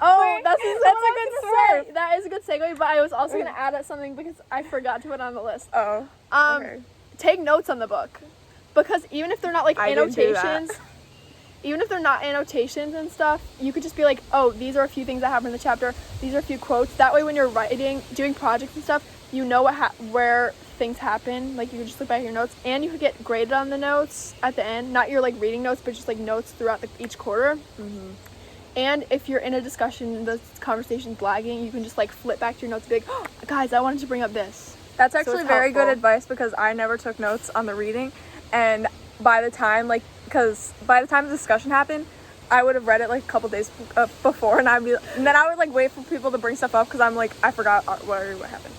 Oh, That's a good segue. That is a good segue, but I was also going to add something because I forgot to put it on the list. Oh, okay. Take notes on the book. Because even if they're not like annotations, even if they're not annotations and stuff, you could just be like, oh, these are a few things that happened in the chapter. These are a few quotes. That way when you're doing projects and stuff, you know where things happen. Like, you can just look back at your notes. And you could get graded on the notes at the end. Not your, like, reading notes, but just, like, notes throughout each quarter. Mm-hmm. And if you're in a discussion, the conversation's lagging, you can just, like, flip back to your notes and be like, oh, guys, I wanted to bring up this. That's actually very good advice because I never took notes on the reading. And by the time the discussion happened, I would have read it like a couple days before, and then I would like wait for people to bring stuff up because I'm like, I forgot what happened.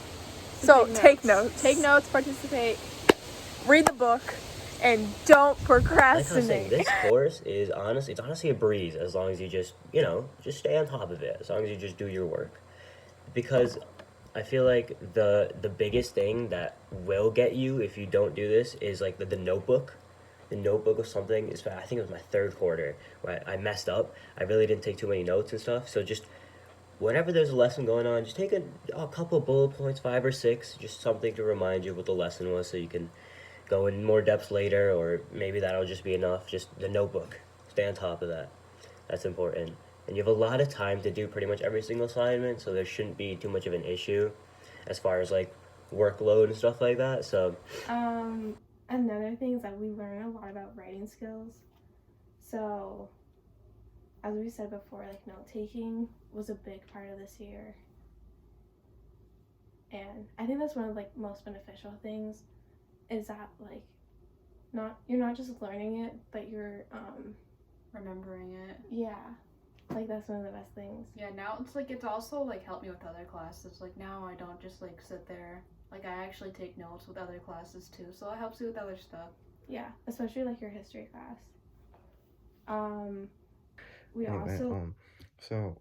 So take notes. Take notes, participate, read the book, and don't procrastinate. This course is honestly a breeze as long as you just stay on top of it, as long as you just do your work. Because I feel like the biggest thing that will get you if you don't do this is like the notebook. The notebook of something is, I think it was my third quarter where I messed up. I really didn't take too many notes and stuff. So just whenever there's a lesson going on, just take a couple of bullet points, 5 or 6, just something to remind you what the lesson was so you can go in more depth later, or maybe that'll just be enough. Just the notebook. Stay on top of that. That's important. And you have a lot of time to do pretty much every single assignment, so there shouldn't be too much of an issue as far as like workload and stuff like that. So another thing is that we learn a lot about writing skills. So as we said before, like, note taking was a big part of this year, and I think that's one of like most beneficial things is that like you're not just learning it, but you're remembering it. Yeah, like that's one of the best things. Yeah, now it's also like helped me with other classes. Like now I don't just like sit there. Like I actually take notes with other classes too, so it helps you with other stuff. Yeah, especially like your history class. So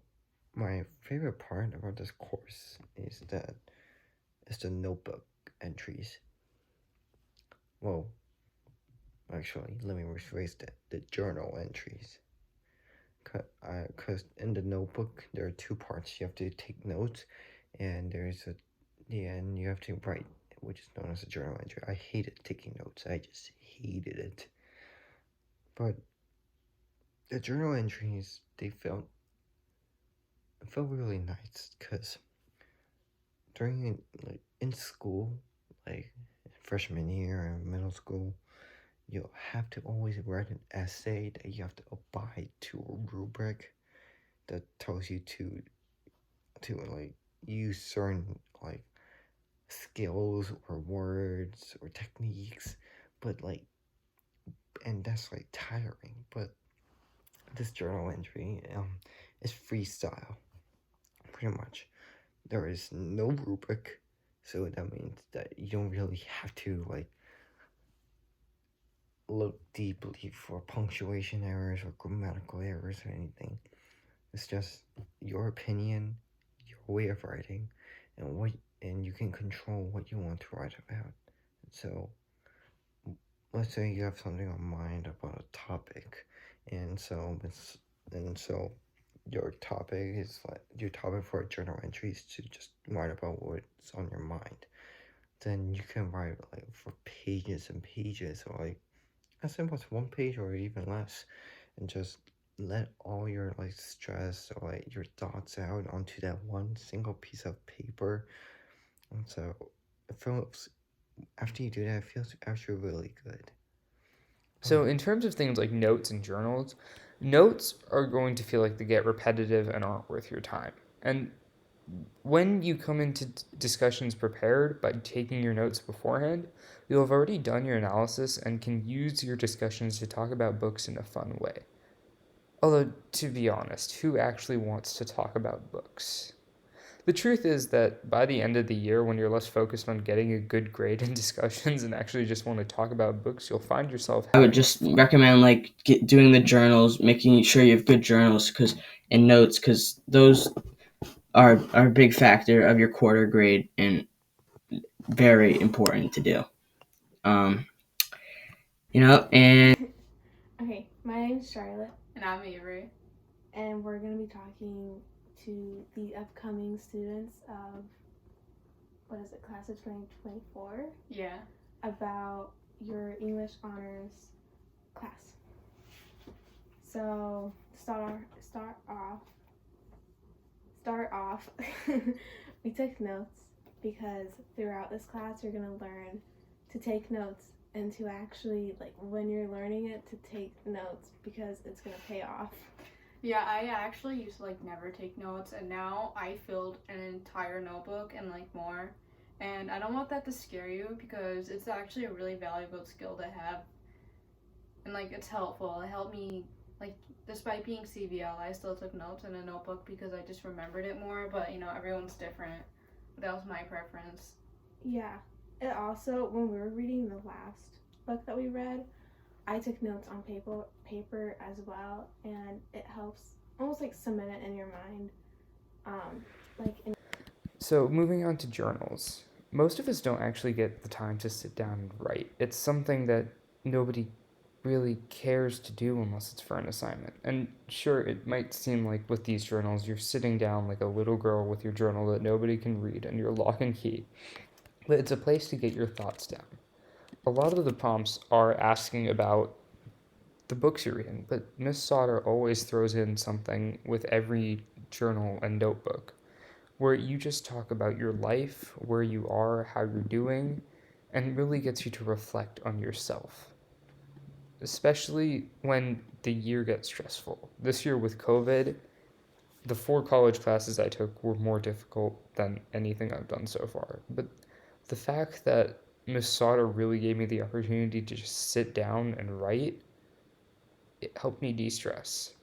my favorite part about this course is the notebook entries. Well, actually, let me rephrase that. The journal entries. Because in the notebook, there are 2 parts. You have to take notes, and there's the end you have to write, which is known as a journal entry. I hated taking notes. I just hated it. But the journal entries, it felt really nice because during in school, like freshman year and middle school, you'll have to always write an essay that you have to abide to a rubric that tells you to like use certain like skills or words or techniques, but like, and that's like tiring. But this journal entry is freestyle, pretty much. There is no rubric, so that means that you don't really have to like look deeply for punctuation errors or grammatical errors or anything. It's just your opinion, your way of writing, and you can control what you want to write about. So let's say you have something on mind about a topic, and so your topic for a journal entry is to just write about what's on your mind. Then you can write like for pages and pages, or like as simple as 1 page or even less, and just let all your like stress or like your thoughts out onto that one single piece of paper. And so it feels, after you do that, it feels actually really good. So in terms of things like notes and journals, notes are going to feel like they get repetitive and aren't worth your time. And when you come into discussions prepared by taking your notes beforehand, you'll have already done your analysis and can use your discussions to talk about books in a fun way. Although, to be honest, who actually wants to talk about books? The truth is that by the end of the year, when you're less focused on getting a good grade in discussions and actually just want to talk about books, you'll find yourself I would just recommend like doing the journals, making sure you have good journals and notes, because those are a big factor of your quarter grade and very important to do. And okay, my name's Charlotte. And I'm Avery. and we're going to be talking to the upcoming students of, what is it, class of 2024, Yeah. about your English honors class. So start off we took notes because throughout this class you're going to learn to take notes and to actually, like, when you're learning it, to take notes because it's going to pay off. Yeah, I actually used to, like, never take notes, and now I filled an entire notebook and, like, more. And I don't want that to scare you because it's actually a really valuable skill to have. And, like, it's helpful. It helped me, like, despite being CVL, I still took notes in a notebook because I just remembered it more. But, you know, everyone's different. That was my preference. Yeah. It also, when we were reading the last book that we read, I took notes on paper as well, and it helps almost like cement it in your mind. So moving on to journals. Most of us don't actually get the time to sit down and write. It's something that nobody really cares to do unless it's for an assignment. And sure, it might seem like with these journals, you're sitting down like a little girl with your journal that nobody can read and you're lock and key. But it's a place to get your thoughts down. A lot of the prompts are asking about the books you're reading, but Miss Sauter always throws in something with every journal and notebook where you just talk about your life, where you are, how you're doing, and really gets you to reflect on yourself. Especially when the year gets stressful. This year with COVID, the 4 college classes I took were more difficult than anything I've done so far. But the fact that Miss Sauter really gave me the opportunity to just sit down and write, it helped me de-stress.